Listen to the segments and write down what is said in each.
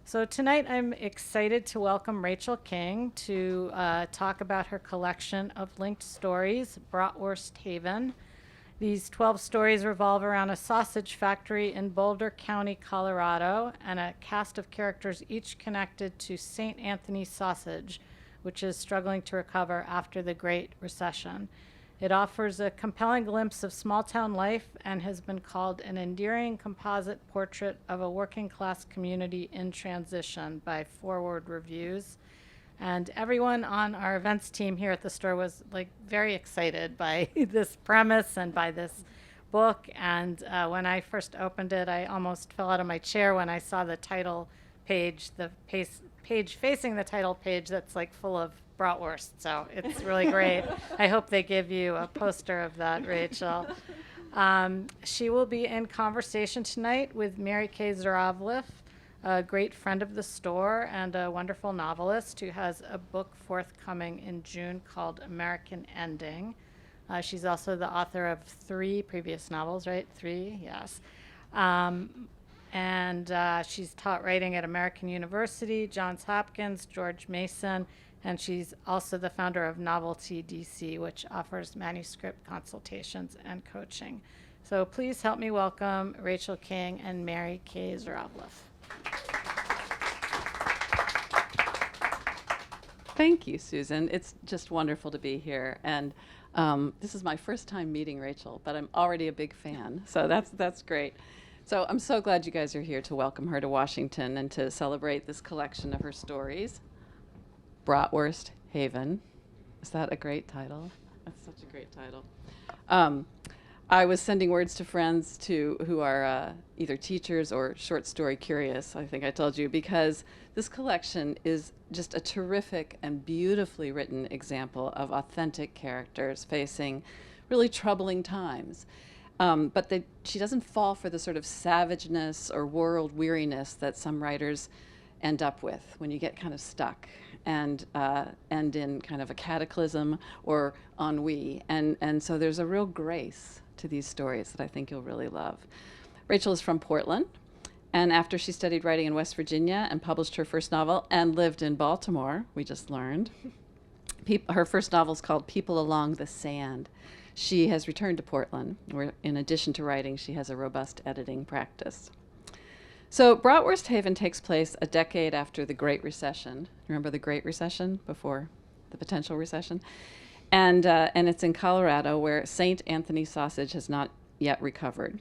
So tonight I'm excited to welcome Rachel King to talk about her collection of linked stories, Bratwurst Haven. These 12 stories revolve around a sausage factory in Boulder County, Colorado, and a cast of characters each connected to St. Anthony Sausage, which is struggling to recover after the Great Recession. It offers a compelling glimpse of small-town life and has been called an endearing composite portrait of a working-class community in transition by Forward Reviews. And everyone on our events team here at the store was very excited by this premise and by this book. And when I first opened it, I almost fell out of my chair when I saw the title page, the page facing the title page that's full of bratwurst. So it's really great. I hope they give you a poster of that, Rachel. She will be in conversation tonight with Mary Kay Zuravleff, a great friend of the store and a wonderful novelist who has a book forthcoming in June called American Ending. She's also the author of 3 previous novels, right? 3, yes. And she's taught writing at American University, Johns Hopkins, George Mason, and she's also the founder of NoveltyDC, which offers manuscript consultations and coaching. So please help me welcome Rachel King and Mary Kay Zuravleff. Thank you, Susan. It's just wonderful to be here. And this is my first time meeting Rachel, but I'm already a big fan. So that's great. So I'm so glad you guys are here to welcome her to Washington and to celebrate this collection of her stories. Bratwurst Haven. Is that a great title? That's such a great title. I was sending words to friends who are either teachers or short story curious, I think I told you, because this collection is just a terrific and beautifully written example of authentic characters facing really troubling times. But she doesn't fall for the sort of savageness or world weariness that some writers end up with when you get kind of stuck and end in kind of a cataclysm or ennui. And so there's a real grace to these stories that I think you'll really love. Rachel is from Portland, and after she studied writing in West Virginia and published her first novel and lived in Baltimore, we just learned, her first novel is called People Along the Sand. She has returned to Portland, where in addition to writing, she has a robust editing practice. So Bratwurst Haven takes place a decade after the Great Recession. Remember the Great Recession before the potential recession? And it's in Colorado, where St. Anthony Sausage has not yet recovered.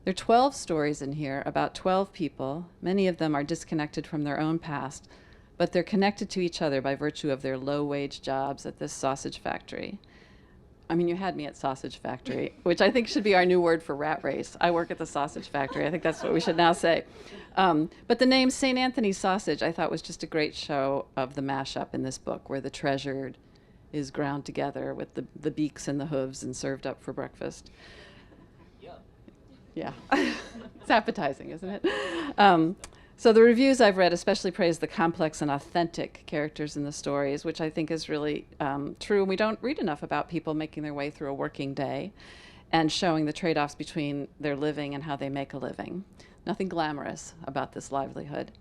There are 12 stories in here about 12 people. Many of them are disconnected from their own past, but they're connected to each other by virtue of their low-wage jobs at this sausage factory. I mean, you had me at sausage factory, which I think should be our new word for rat race. I work at the sausage factory. I think that's what we should now say. But the name St. Anthony Sausage, I thought, was just a great show of the mashup in this book, where the treasured is ground together with the beaks and the hooves and served up for breakfast. Yeah. It's appetizing, isn't it? So the reviews I've read especially praise the complex and authentic characters in the stories, which I think is really true. We don't read enough about people making their way through a working day and showing the trade-offs between their living and how they make a living. Nothing glamorous about this livelihood.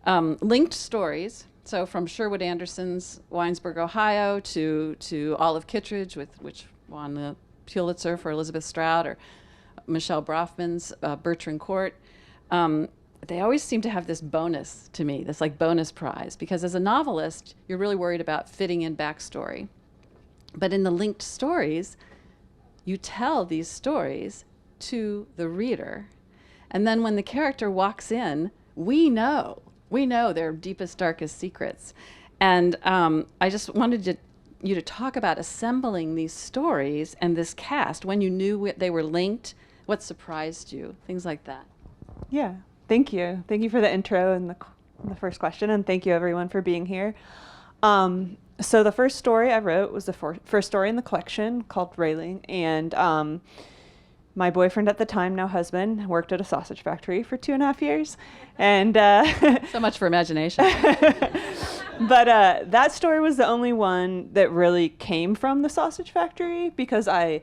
Linked stories, so from Sherwood Anderson's Winesburg, Ohio, to Olive Kittredge, which won the Pulitzer for Elizabeth Strout, or Michelle Brofman's Bertrand Court. They always seem to have this bonus to me, this bonus prize, because as a novelist, you're really worried about fitting in backstory. But in the linked stories, you tell these stories to the reader. And then when the character walks in, we know their deepest, darkest secrets. And I just wanted you to talk about assembling these stories and this cast when you knew they were linked, what surprised you, things like that. Yeah. Thank you. Thank you for the intro and the first question, and thank you everyone for being here. So the first story I wrote was the first story in the collection called Railing, and my boyfriend at the time, now husband, worked at a sausage factory for 2.5 years, and so much for imagination. But that story was the only one that really came from the sausage factory, because I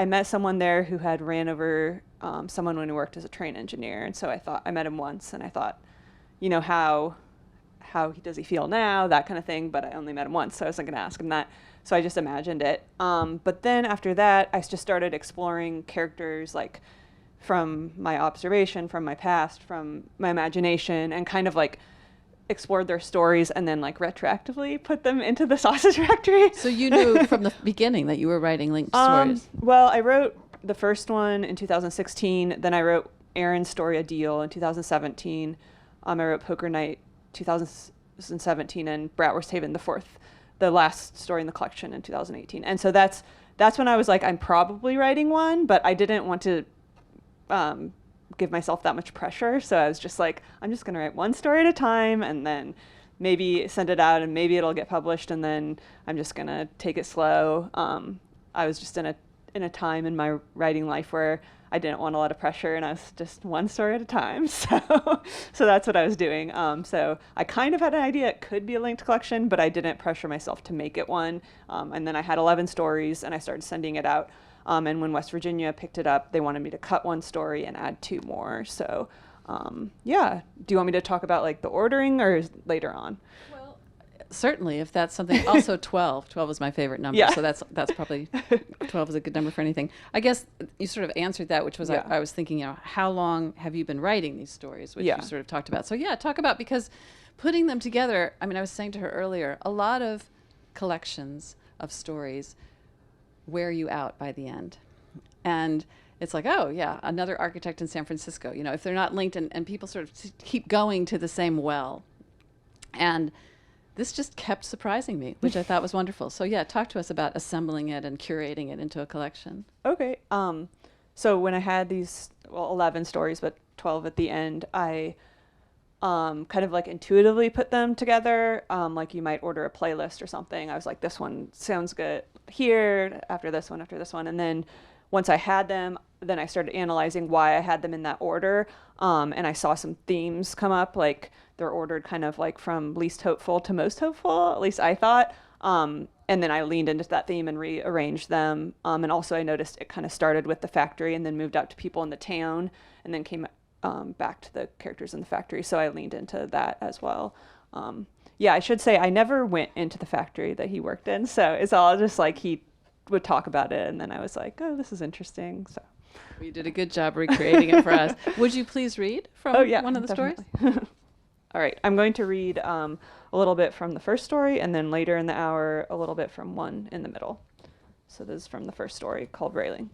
met someone there who had ran over someone when he worked as a train engineer. And so I met him once, and I thought, you know, how does he feel now, that kind of thing. But I only met him once, so I wasn't going to ask him that. So I just imagined it. But then after that, I just started exploring characters like from my observation, from my past, from my imagination, and kind of like explored their stories and then like retroactively put them into the sausage factory. So you knew from the beginning that you were writing linked stories. Well, I wrote the first one in 2016. Then I wrote Aaron's story, A Deal, in 2017. I wrote Poker Night 2017 and Bratwurst Haven, the last story in the collection, in 2018. And so that's when I was like, I'm probably writing one, but I didn't want to give myself that much pressure. So I was just like, I'm just going to write one story at a time and then maybe send it out and maybe it'll get published. And then I'm just going to take it slow. I was just in a time in my writing life where I didn't want a lot of pressure and I was just one story at a time. So that's what I was doing. So I kind of had an idea it could be a linked collection, but I didn't pressure myself to make it one. And then I had 11 stories and I started sending it out. And when West Virginia picked it up, they wanted me to cut one story and add 2 more. So, yeah. Do you want me to talk about like the ordering or later on? Well, certainly, if that's something. Also, 12. 12 is my favorite number. Yeah. So that's probably 12 is a good number for anything. I guess you sort of answered that, which was Yeah. I was thinking, you know, how long have you been writing these stories, which Yeah. you sort of talked about. So yeah, talk about, because putting them together. I mean, I was saying to her earlier, a lot of collections of stories wear you out by the end. And it's like, oh, yeah, another architect in San Francisco. You know, if they're not linked and people sort of keep going to the same well. And this just kept surprising me, which I thought was wonderful. So, yeah, talk to us about assembling it and curating it into a collection. Okay. So when I had these, 11 stories, but 12 at the end, I kind of like intuitively put them together. Like you might order a playlist or something. I was like, this one sounds good here, after this one, after this one. And then once I had them, then I started analyzing why I had them in that order. And I saw some themes come up, like they're ordered kind of like from least hopeful to most hopeful, at least I thought. And then I leaned into that theme and rearranged them. And also I noticed it kind of started with the factory and then moved out to people in the town and then came back to the characters in the factory. So I leaned into that as well. Yeah, I should say I never went into the factory that he worked in. So it's all just like he would talk about it. And then I was like, oh, this is interesting. So Well, you did a good job recreating it for us. Would you please read from one of the stories? All right. I'm going to read a little bit from the first story and then later in the hour, a little bit from one in the middle. So this is from the first story called Railing.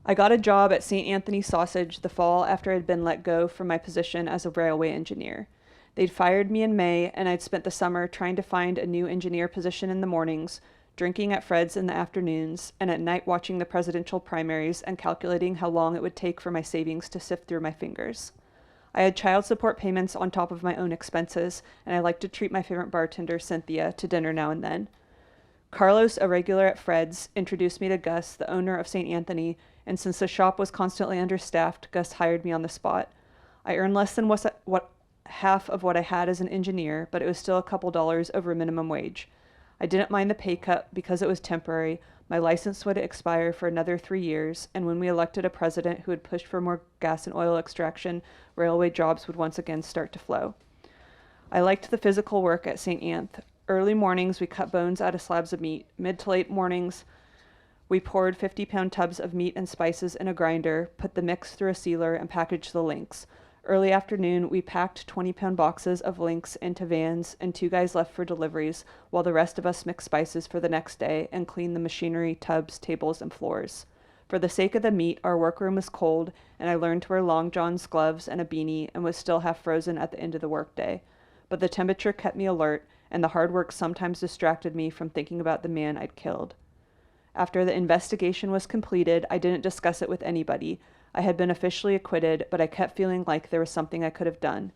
I got a job at St. Anthony's Sausage the fall after I'd been let go from my position as a railway engineer. They'd fired me in May, and I'd spent the summer trying to find a new engineer position in the mornings, drinking at Fred's in the afternoons, and at night watching the presidential primaries and calculating how long it would take for my savings to sift through my fingers. I had child support payments on top of my own expenses, and I liked to treat my favorite bartender, Cynthia, to dinner now and then. Carlos, a regular at Fred's, introduced me to Gus, the owner of St. Anthony, and since the shop was constantly understaffed, Gus hired me on the spot. I earned less than half of what I had as an engineer, but it was still a couple dollars over minimum wage. I didn't mind the pay cut because it was temporary. My license would expire for another 3 years, and when we elected a president who had pushed for more gas and oil extraction, railway jobs would once again start to flow. I liked the physical work at St. Anth. Early mornings, we cut bones out of slabs of meat. Mid to late mornings, we poured 50-pound tubs of meat and spices in a grinder, put the mix through a sealer, and packaged the links. Early afternoon, we packed 20-pound boxes of links into vans, and 2 guys left for deliveries, while the rest of us mixed spices for the next day and cleaned the machinery, tubs, tables, and floors. For the sake of the meat, our workroom was cold, and I learned to wear long johns, gloves, and a beanie, and was still half frozen at the end of the workday. But the temperature kept me alert, and the hard work sometimes distracted me from thinking about the man I'd killed. After the investigation was completed, I didn't discuss it with anybody. I had been officially acquitted, but I kept feeling like there was something I could have done.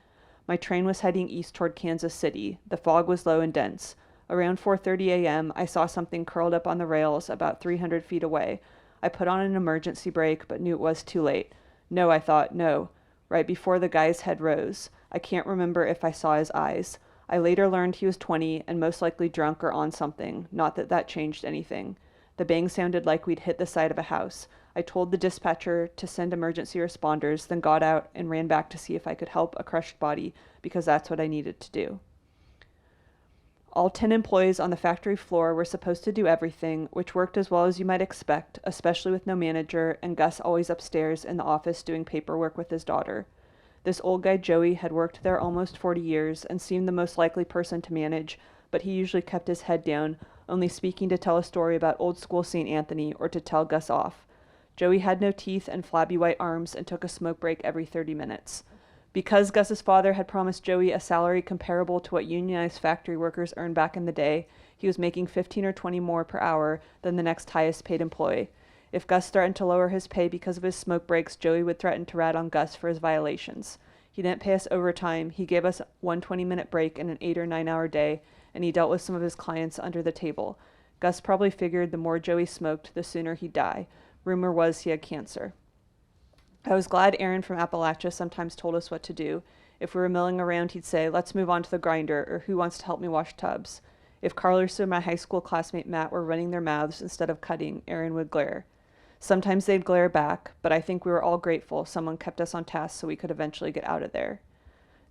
My train was heading east toward Kansas City. The fog was low and dense. Around 4:30 a.m., I saw something curled up on the rails about 300 feet away. I put on an emergency brake, but knew it was too late. No, I thought, no. Right before the guy's head rose. I can't remember if I saw his eyes. I later learned he was 20 and most likely drunk or on something. Not that that changed anything. The bang sounded like we'd hit the side of a house. I told the dispatcher to send emergency responders, then got out and ran back to see if I could help a crushed body because that's what I needed to do. All 10 employees on the factory floor were supposed to do everything, which worked as well as you might expect, especially with no manager and Gus always upstairs in the office doing paperwork with his daughter. This old guy Joey had worked there almost 40 years and seemed the most likely person to manage, but he usually kept his head down, only speaking to tell a story about old school St. Anthony or to tell Gus off. Joey had no teeth and flabby white arms and took a smoke break every 30 minutes. Because Gus's father had promised Joey a salary comparable to what unionized factory workers earned back in the day, he was making 15 or 20 more per hour than the next highest paid employee. If Gus threatened to lower his pay because of his smoke breaks, Joey would threaten to rat on Gus for his violations. He didn't pay us overtime. He gave us one 20-minute break in an 8 or 9 hour day, and he dealt with some of his clients under the table. Gus probably figured the more Joey smoked, the sooner he'd die. Rumor was he had cancer. I was glad Aaron from Appalachia sometimes told us what to do. If we were milling around, he'd say, "Let's move on to the grinder," or "Who wants to help me wash tubs?" If Carlos or my high school classmate Matt were running their mouths instead of cutting, Aaron would glare. Sometimes they'd glare back, but I think we were all grateful someone kept us on task so we could eventually get out of there.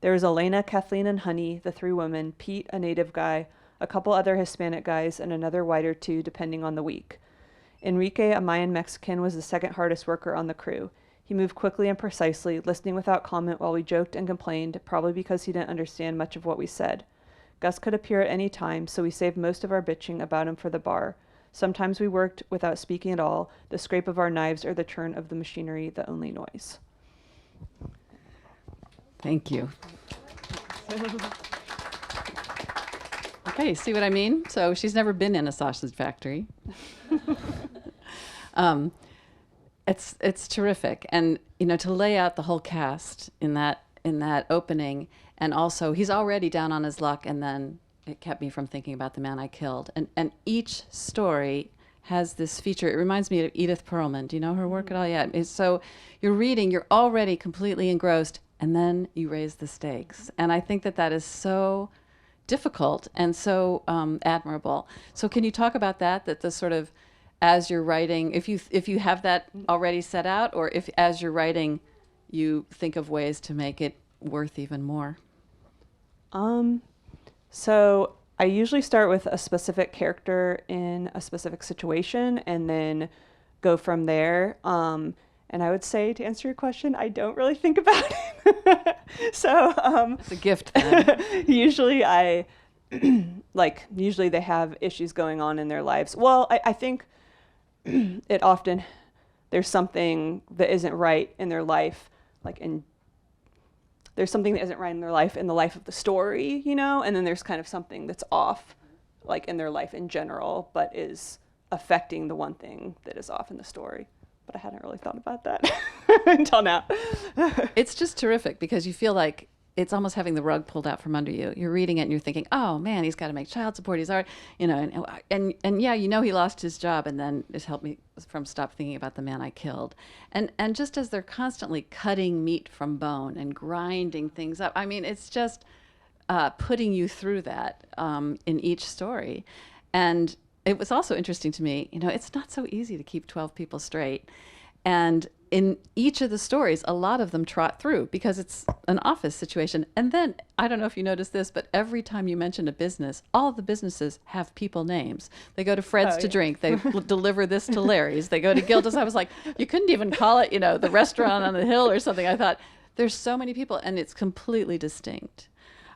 There was Elena, Kathleen, and Honey, the 3 women, Pete, a native guy, a couple other Hispanic guys, and another white or 2, depending on the week. Enrique, a Mayan Mexican, was the second hardest worker on the crew. He moved quickly and precisely, listening without comment while we joked and complained, probably because he didn't understand much of what we said. Gus could appear at any time, so we saved most of our bitching about him for the bar. Sometimes we worked without speaking at all, the scrape of our knives or the churn of the machinery the only noise. Thank you. Okay, see what I mean? So she's never been in a sausage factory. It's terrific, and to lay out the whole cast in that opening, and also he's already down on his luck, and then it kept me from thinking about the man I killed. And each story has this feature. It reminds me of Edith Perlman. Do you know her work at all yet? So you're reading, you're already completely engrossed, and then you raise the stakes. And I think that is so difficult and so admirable. So can you talk about that the sort of, as you're writing, if you have that already set out, or if as you're writing you think of ways to make it worth even more? So I usually start with a specific character in a specific situation and then go from there. And I would say, to answer your question, I don't really think about it. So it's a gift then. usually usually they have issues going on in their lives. Well, I think it often, there's something that isn't right in their life, there's something that isn't right in their life, in the life of the story, and then there's kind of something that's off, in their life in general, but is affecting the one thing that is off in the story. But I hadn't really thought about that until now. It's just terrific because you feel like it's almost having the rug pulled out from under you. You're reading it and you're thinking, oh man, he's got to make child support. He's already, and yeah, he lost his job, and then it's helped me from stop thinking about the man I killed. And just as they're constantly cutting meat from bone and grinding things up, I mean, it's just putting you through that in each story. And it was also interesting to me, it's not so easy to keep 12 people straight. And in each of the stories, a lot of them trot through because it's an office situation. And then, I don't know if you noticed this, but every time you mention a business, all of the businesses have people names. They go to Fred's to drink. They deliver this to Larry's. They go to Gilda's. I was like, you couldn't even call it, the restaurant on the hill or something. I thought, there's so many people, and it's completely distinct.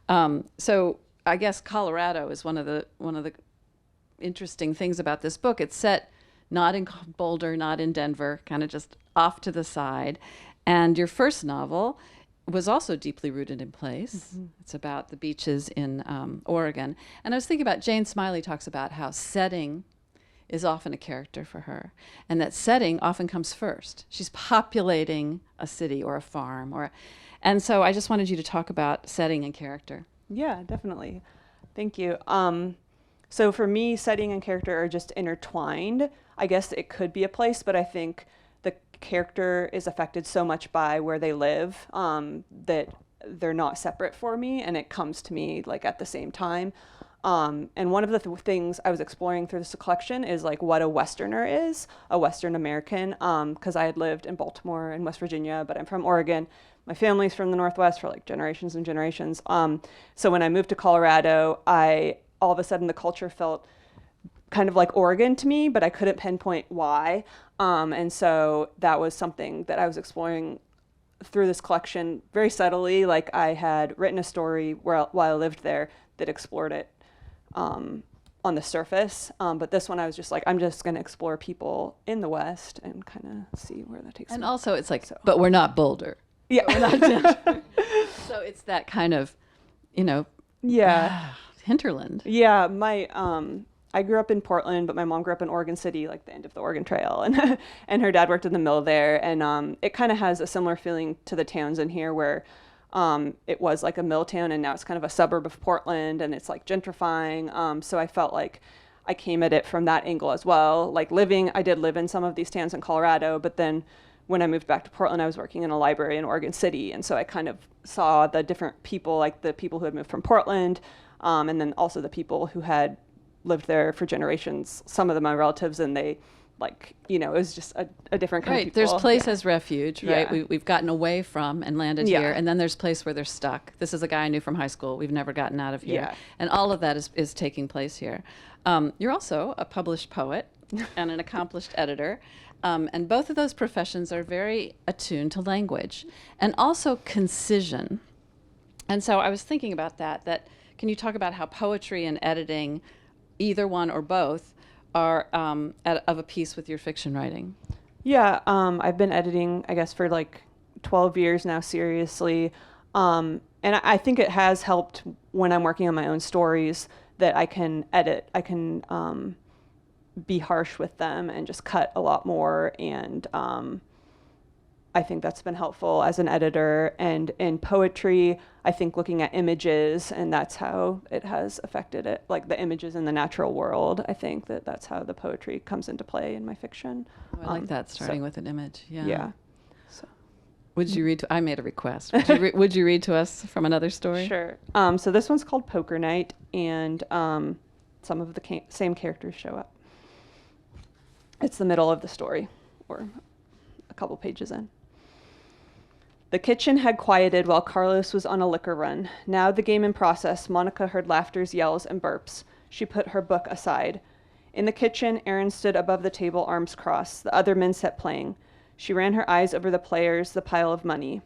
So I guess Colorado is one of the interesting things about this book. It's set not in Boulder, not in Denver, kind of just off to the side. And your first novel was also deeply rooted in place. Mm-hmm. It's about the beaches in Oregon. And I was thinking about, Jane Smiley talks about how setting is often a character for her, and that setting often comes first. She's populating a city or a farm, and so I just wanted you to talk about setting and character. Yeah, definitely. Thank you. So for me, setting and character are just intertwined. I guess it could be a place, but I think the character is affected so much by where they live that they're not separate for me, and it comes to me at the same time. And one of the things I was exploring through this collection is like what a Westerner is, a Western American, because I had lived in Baltimore and West Virginia, but I'm from Oregon. My family's from the Northwest for like generations and generations. So when I moved to Colorado, all of a sudden the culture felt kind of like Oregon to me, but I couldn't pinpoint why. And so that was something that I was exploring through this collection very subtly. Like I had written a story while I lived there that explored it on the surface. But this one I was just like, I'm just going to explore people in the West and kind of see where that takes me. And also it's like, but we're not Boulder. Yeah. We're not Denver. So it's that kind of, hinterland. Yeah. I grew up in Portland, but my mom grew up in Oregon City, like the end of the Oregon Trail, and her dad worked in the mill there. And it kind of has a similar feeling to the towns in here where it was like a mill town and now it's kind of a suburb of Portland and it's like gentrifying. So I felt like I came at it from that angle as well. Like I did live in some of these towns in Colorado, but then when I moved back to Portland, I was working in a library in Oregon City. And so I kind of saw the different people, like the people who had moved from Portland, and then also the people who had lived there for generations. Some of them are relatives, and they it was just a different kind of people. There's place as refuge, right? Yeah. We've gotten away from and landed Yeah. here, and then there's place where they're stuck. This is a guy I knew from high school. We've never gotten out of here. Yeah. And all of that is taking place here. You're also a published poet and an accomplished editor. And both of those professions are very attuned to language and also concision. And so I was thinking about that can you talk about how poetry and editing, either one or both, are of a piece with your fiction writing? Yeah, I've been editing, I guess, for like 12 years now, seriously. And I think it has helped when I'm working on my own stories that I can edit. I can be harsh with them and just cut a lot more. And I think that's been helpful as an editor. And in poetry, I think looking at images, and that's how it has affected it, like the images in the natural world. I think that's how the poetry comes into play in my fiction. Oh, I like that, starting with an image. Yeah. Yeah. So. Would you read I made a request. Would you read to us from another story? Sure. So this one's called Poker Night, and some of the same characters show up. It's the middle of the story, or a couple pages in. The kitchen had quieted while Carlos was on a liquor run. Now the game in process, Monica heard laughters, yells, and burps. She put her book aside. In the kitchen, Aaron stood above the table, arms crossed. The other men sat playing. She ran her eyes over the players, the pile of money.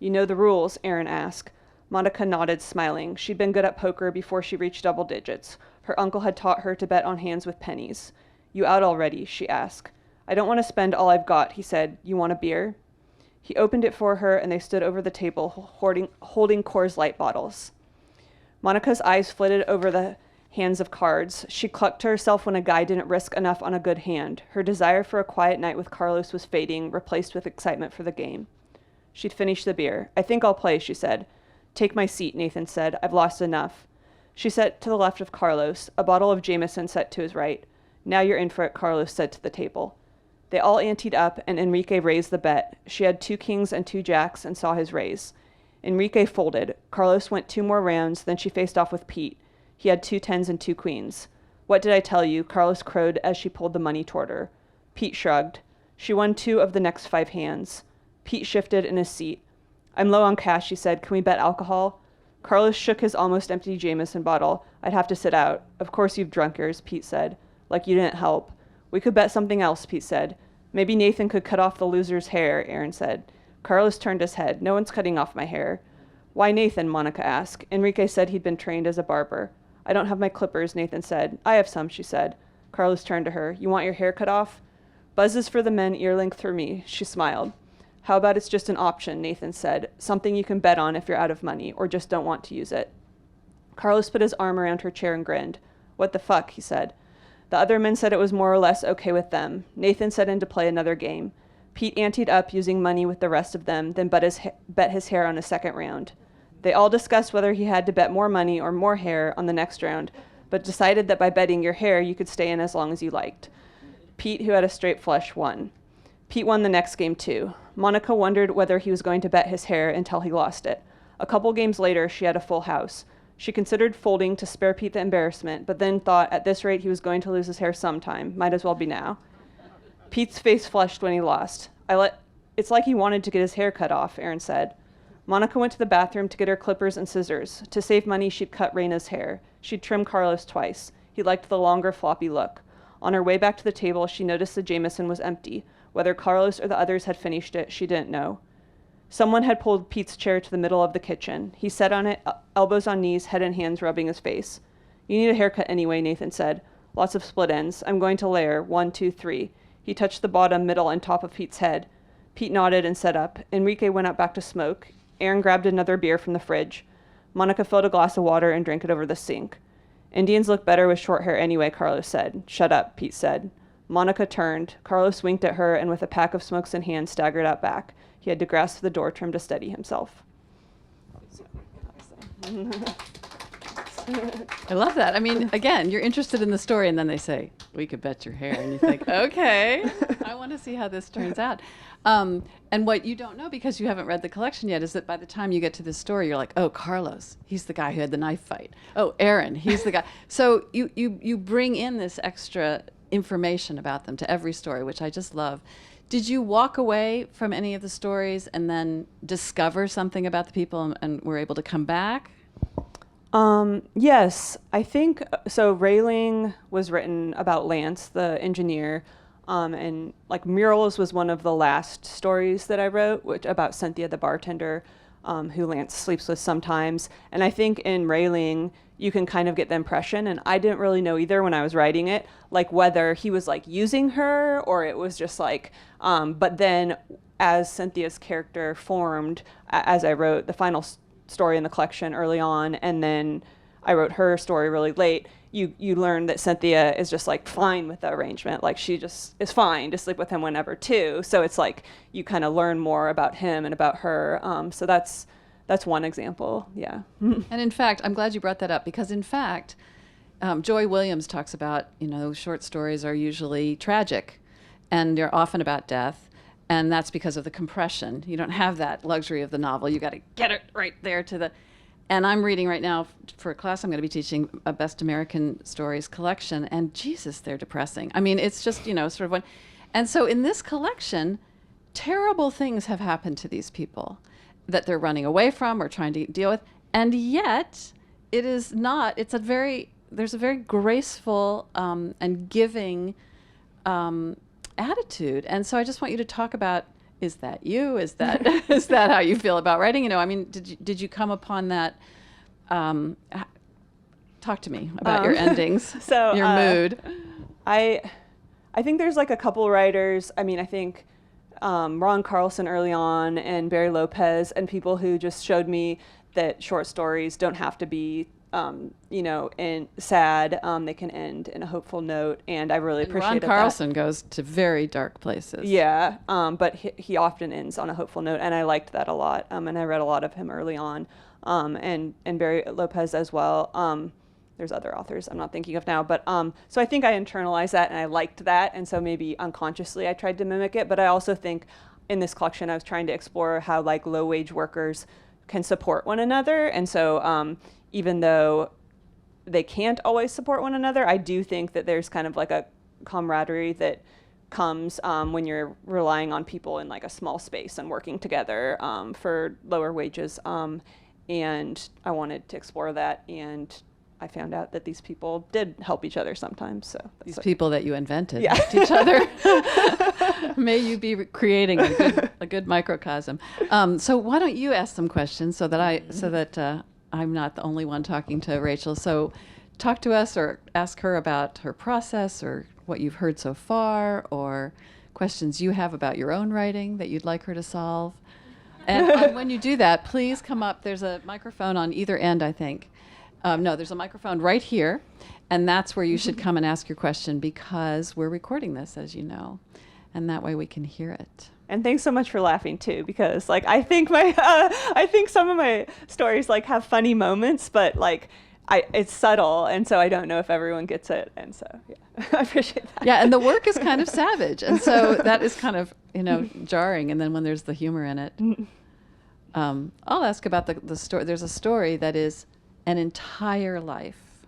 You know the rules, Aaron asked. Monica nodded, smiling. She'd been good at poker before she reached double digits. Her uncle had taught her to bet on hands with pennies. You out already? She asked. I don't want to spend all I've got, he said. You want a beer? He opened it for her, and they stood over the table, holding Coors Light bottles. Monica's eyes flitted over the hands of cards. She clucked to herself when a guy didn't risk enough on a good hand. Her desire for a quiet night with Carlos was fading, replaced with excitement for the game. She'd finished the beer. I think I'll play, she said. Take my seat, Nathan said. I've lost enough. She sat to the left of Carlos, a bottle of Jameson set to his right. Now you're in for it, Carlos said to the table. They all anteed up, and Enrique raised the bet. She had 2 kings and 2 jacks and saw his raise. Enrique folded. Carlos went 2 more rounds, then she faced off with Pete. He had 2 tens and 2 queens. What did I tell you? Carlos crowed as she pulled the money toward her. Pete shrugged. She won 2 of the next 5 hands. Pete shifted in his seat. I'm low on cash, she said. Can we bet alcohol? Carlos shook his almost empty Jameson bottle. I'd have to sit out. Of course you've drunk yours, Pete said. Like you didn't help. We could bet something else, Pete said. Maybe Nathan could cut off the loser's hair, Aaron said. Carlos turned his head. No one's cutting off my hair. Why Nathan? Monica asked. Enrique said he'd been trained as a barber. I don't have my clippers, Nathan said. I have some, she said. Carlos turned to her. You want your hair cut off? Buzzes for the men ear-length for me, she smiled. How about it's just an option, Nathan said. Something you can bet on if you're out of money, or just don't want to use it. Carlos put his arm around her chair and grinned. What the fuck, he said. The other men said it was more or less okay with them. Nathan set in to play another game. Pete anteed up using money with the rest of them, then bet his hair on a second round. They all discussed whether he had to bet more money or more hair on the next round, but decided that by betting your hair, you could stay in as long as you liked. Pete, who had a straight flush, won. Pete won the next game, too. Monica wondered whether he was going to bet his hair until he lost it. A couple games later, she had a full house. She considered folding to spare Pete the embarrassment, but then thought at this rate he was going to lose his hair sometime. Might as well be now. Pete's face flushed when he lost. It's like he wanted to get his hair cut off, Aaron said. Monica went to the bathroom to get her clippers and scissors. To save money, she'd cut Raina's hair. She'd trimmed Carlos twice. He liked the longer, floppy look. On her way back to the table, she noticed the Jameson was empty. Whether Carlos or the others had finished it, she didn't know. Someone had pulled Pete's chair to the middle of the kitchen. He sat on it, elbows on knees, head in hands, rubbing his face. You need a haircut anyway, Nathan said. Lots of split ends. I'm going to layer. 1, 2, 3. He touched the bottom, middle, and top of Pete's head. Pete nodded and sat up. Enrique went out back to smoke. Aaron grabbed another beer from the fridge. Monica filled a glass of water and drank it over the sink. Indians look better with short hair anyway, Carlos said. Shut up, Pete said. Monica turned. Carlos winked at her and with a pack of smokes in hand staggered out back. He had to grasp the door trim to steady himself. I love that. I mean, again, you're interested in the story, and then they say, we could bet your hair. And you think, okay, I want to see how this turns out. And what you don't know, because you haven't read the collection yet, is that by the time you get to this story, you're like, oh, Carlos, he's the guy who had the knife fight. Oh, Aaron, he's the guy. So you bring in this extra information about them to every story, which I just love. Did you walk away from any of the stories and then discover something about the people and were able to come back? Yes, I think so. Railing was written about Lance, the engineer, and like Murals was one of the last stories that I wrote, about Cynthia, the bartender, who Lance sleeps with sometimes. And I think in Railing, you can kind of get the impression, and I didn't really know either when I was writing it, like whether he was like using her or it was just like, but then as Cynthia's character formed, as I wrote the final story in the collection early on, and then I wrote her story really late, you learn that Cynthia is just like fine with the arrangement. Like she just is fine to sleep with him whenever too. So it's like you kind of learn more about him and about her. So that's one example. Yeah. And in fact, I'm glad you brought that up, because in fact, Joy Williams talks about, short stories are usually tragic and they're often about death. And that's because of the compression. You don't have that luxury of the novel. You got to get it right there to the... And I'm reading right now for a class I'm going to be teaching, a Best American Stories collection. And Jesus, they're depressing. I mean, it's just, sort of one... And so in this collection, terrible things have happened to these people that they're running away from or trying to deal with. And yet, it is not... There's a very graceful and giving... attitude. And so I just want you to talk about, is that you? Is that is that how you feel about writing? I mean, did you come upon that? Talk to me about your endings, so your mood. I think there's like a couple writers. I mean, I think Ron Carlson early on and Barry Lopez and people who just showed me that short stories don't have to be and sad. They can end in a hopeful note, and I really appreciate Ron Carlson goes to very dark places. Yeah, but he often ends on a hopeful note, and I liked that a lot. And I read a lot of him early on, and Barry Lopez as well. There's other authors I'm not thinking of now, but so I think I internalized that, and I liked that, and so maybe unconsciously I tried to mimic it. But I also think in this collection I was trying to explore how like low-wage workers can support one another, and so. Even though they can't always support one another, I do think that there's kind of like a camaraderie that comes when you're relying on people in like a small space and working together for lower wages. And I wanted to explore that, and I found out that these people did help each other sometimes. So these people that you invented yeah. helped each other. May you be creating a good microcosm. So why don't you ask some questions so that I'm not the only one talking to Rachel. So talk to us or ask her about her process or what you've heard so far or questions you have about your own writing that you'd like her to solve. And when you do that, please come up. There's a microphone on either end, I think. No, there's a microphone right here. And that's where you should come and ask your question, because we're recording this, as you know. And that way we can hear it. And thanks so much for laughing too, because like I think some of my stories like have funny moments, but like it's subtle, and so I don't know if everyone gets it, and so yeah, I appreciate that. Yeah, and the work is kind of savage, and so that is kind of jarring. And then when there's the humor in it, I'll ask about the story. There's a story that is an entire life.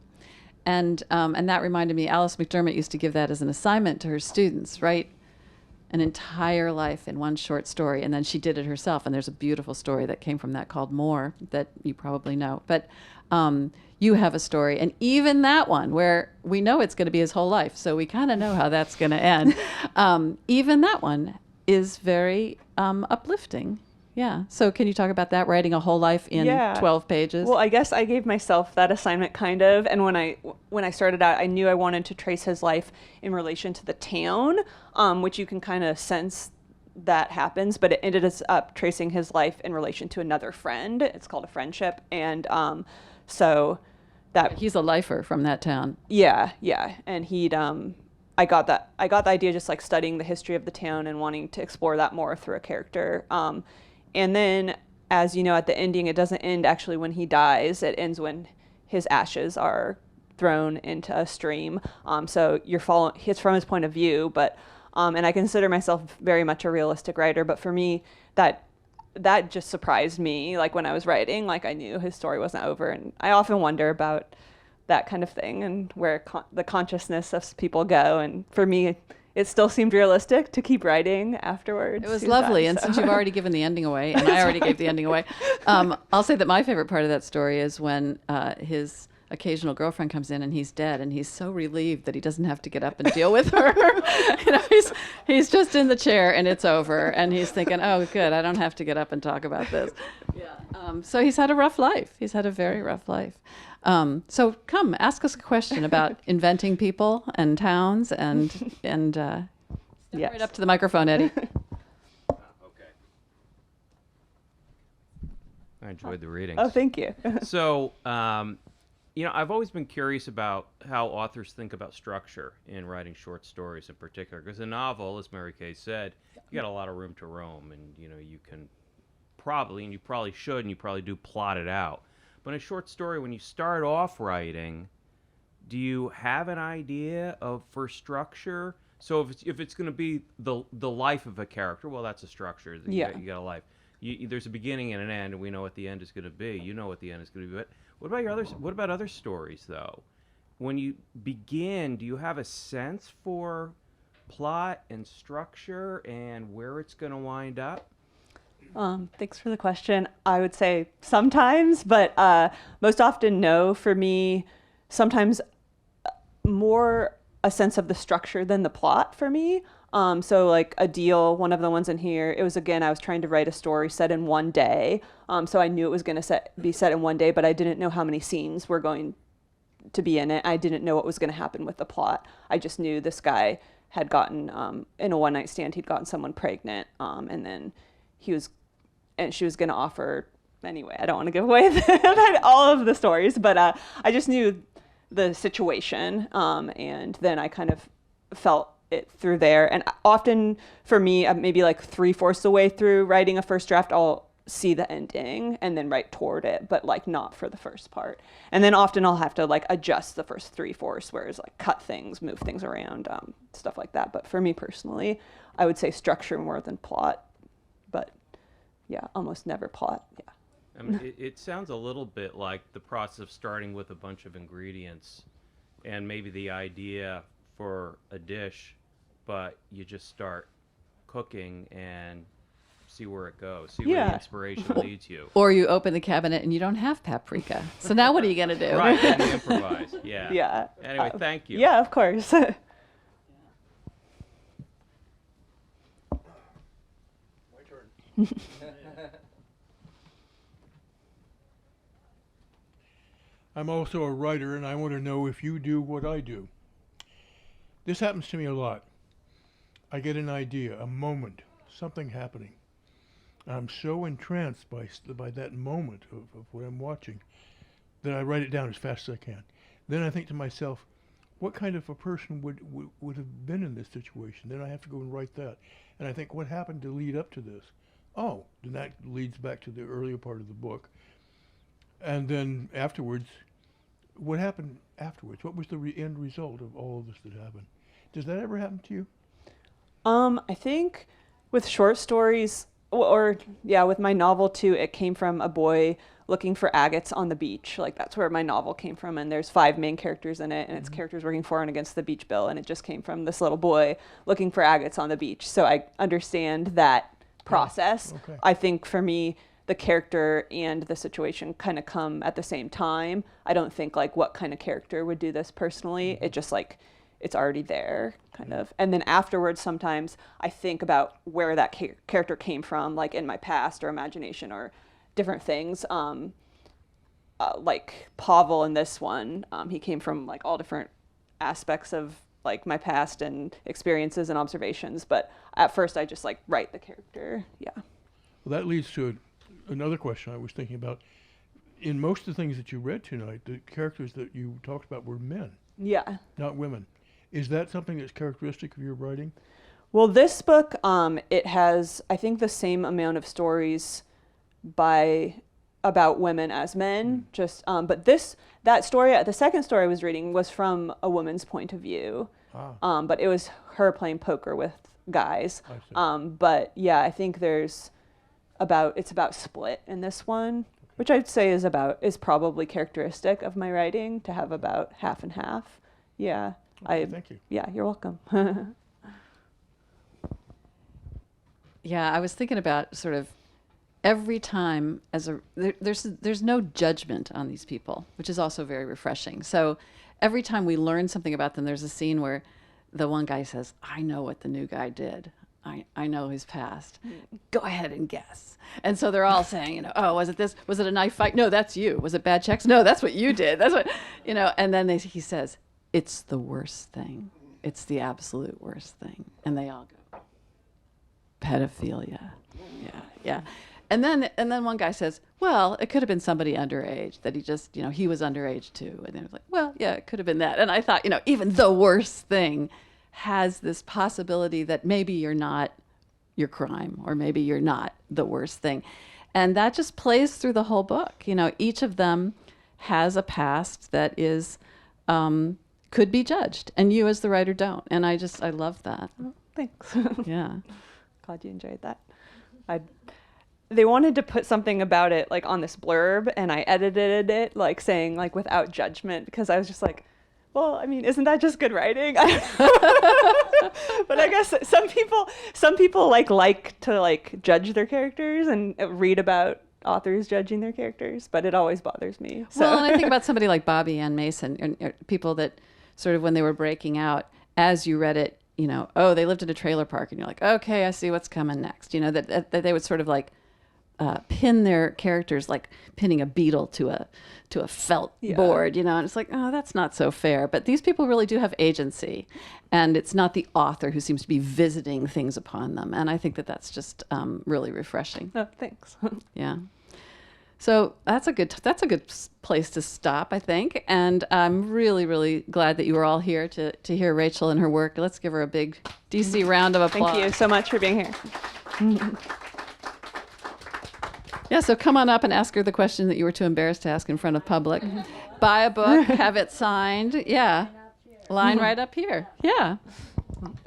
And that reminded me, Alice McDermott used to give that as an assignment to her students, write an entire life in one short story. And then she did it herself. And there's a beautiful story that came from that called More that you probably know. But you have a story, and even that one where we know it's going to be his whole life, so we kind of know how that's going to end. Even that one is very uplifting. Yeah. So can you talk about that, writing a whole life in 12 pages? Well, I guess I gave myself that assignment kind of, and when I started out, I knew I wanted to trace his life in relation to the town, which you can kind of sense that happens, but it ended up tracing his life in relation to another friend. It's called a friendship, and so that he's a lifer from that town. Yeah, and he'd I got the idea just like studying the history of the town and wanting to explore that more through a character. And then, as you know, at the ending, it doesn't end actually when he dies. It ends when his ashes are thrown into a stream. So it's from his point of view, but and I consider myself very much a realistic writer. But for me, that just surprised me. Like when I was writing, like I knew his story wasn't over, and I often wonder about that kind of thing and where the consciousness of people go. And for me, it still seemed realistic to keep writing afterwards. It was lovely. And since you've already given the ending away, and I already gave the ending away, I'll say that my favorite part of that story is when his occasional girlfriend comes in and he's dead, and he's so relieved that he doesn't have to get up and deal with her. He's just in the chair and it's over, and he's thinking, oh, good, I don't have to get up and talk about this. So he's had a rough life. He's had a very rough life. So come, ask us a question about inventing people and towns and step right up to the microphone, Eddie. Okay. I enjoyed the readings. Oh, thank you. So, I've always been curious about how authors think about structure in writing short stories in particular, because a novel, as Mary Kay said, you got a lot of room to roam, and, you can probably, and you probably should, and you probably do plot it out. But in a short story, when you start off writing, do you have an idea for structure? So if it's going to be the life of a character, well, that's a structure. You got a life. There's a beginning and an end, and we know what the end is going to be. You know what the end is going to be. But what about other stories, though? When you begin, do you have a sense for plot and structure and where it's going to wind up? Thanks for the question. I would say sometimes, but most often no. For me, sometimes more a sense of the structure than the plot for me. So like A Deal, one of the ones in here, it was, again, I was trying to write a story set in one day. So I knew it was going to be set in one day, but I didn't know how many scenes were going to be in it. I didn't know what was going to happen with the plot. I just knew this guy had gotten, in a one-night stand, he'd gotten someone pregnant, and then she was going to offer, anyway, I don't want to give away all of the stories, but I just knew the situation, and then I kind of felt it through there. And often for me, maybe like 3/4 the way through writing a first draft, I'll see the ending and then write toward it, but like not for the first part. And then often I'll have to like adjust the first 3/4, whereas like cut things, move things around, stuff like that. But for me personally, I would say structure more than plot, but yeah, almost never plot. Yeah. I mean, it sounds a little bit like the process of starting with a bunch of ingredients and maybe the idea for a dish, but you just start cooking and see where it goes, see where the inspiration leads you. Or you open the cabinet and you don't have paprika. So now what are you going to do? Right, and you improvise. Yeah. Yeah. Anyway, thank you. Yeah, of course. My turn. I'm also a writer, and I want to know if you do what I do. This happens to me a lot. I get an idea, a moment, something happening. I'm so entranced by that moment of what I'm watching that I write it down as fast as I can. Then I think to myself, what kind of a person would have been in this situation? Then I have to go and write that. And I think, what happened to lead up to this? Oh, then that leads back to the earlier part of the book. And then afterwards, what happened afterwards? What was the end result of all of this that happened? Does that ever happen to you? I think with short stories, or yeah, with my novel too, it came from a boy looking for agates on the beach. Like that's where my novel came from. And there's 5 main characters in it, and it's characters working for and against the beach bill. And it just came from this little boy looking for agates on the beach. So I understand that process. Okay. I think for me, the character and the situation kind of come at the same time. I don't think like what kind of character would do this personally. It just like, it's already there kind of. And then afterwards, sometimes I think about where that character came from, like in my past or imagination or different things. Like Pavel in this one, he came from like all different aspects of like my past and experiences and observations. But at first I just like write the character. Yeah. Well, that leads to another question I was thinking about. In most of the things that you read tonight, the characters that you talked about were men, Yeah. not women. Is that something that's characteristic of your writing? Well, this book, it has, I think, the same amount of stories about women as men. Just, but that story, the second story I was reading was from a woman's point of view. But it was her playing poker with guys. I see. But yeah, I think it's about split in this one, which I'd say is probably characteristic of my writing, to have about half and half. Yeah. Okay, thank you. Yeah, you're welcome. Yeah, I was thinking about sort of every time there's no judgment on these people, which is also very refreshing. So every time we learn something about them, there's a scene where the one guy says, I know what the new guy did. I know his past. Go ahead and guess. And so they're all saying, oh, was it this? Was it a knife fight? No, that's you. Was it bad checks? No, that's what you did. That's what, and then he says, it's the worst thing. It's the absolute worst thing. And they all go, pedophilia. Yeah. And then one guy says, well, it could have been somebody underage that he just, he was underage too. And then it was like, well, yeah, it could have been that. And I thought, even the worst thing has this possibility that maybe you're not your crime, or maybe you're not the worst thing. And that just plays through the whole book. Each of them has a past that is, could be judged, and you as the writer don't. And I love that. Oh, thanks. Yeah. Glad you enjoyed that. They wanted to put something about it like on this blurb, and I edited it like saying like without judgment, because I was just like, well, I mean, isn't that just good writing? But I guess some people like to judge their characters and read about authors judging their characters, but it always bothers me. So. Well, and I think about somebody like Bobby Ann Mason, and people that sort of, when they were breaking out, as you read it, oh, they lived in a trailer park, and you're like, okay, I see what's coming next. That they would sort of like pin their characters like pinning a beetle to a felt board, and it's like, oh, that's not so fair. But these people really do have agency, and it's not the author who seems to be visiting things upon them. And I think that that's just really refreshing. Oh, thanks. Yeah. So that's a good place to stop, I think. And I'm really, really glad that you were all here to hear Rachel and her work. Let's give her a big DC round of applause. Thank you so much for being here. Yeah, so come on up and ask her the question that you were too embarrassed to ask in front of public. Buy a book, have it signed. Yeah. Line right up here. Yeah. Thank you.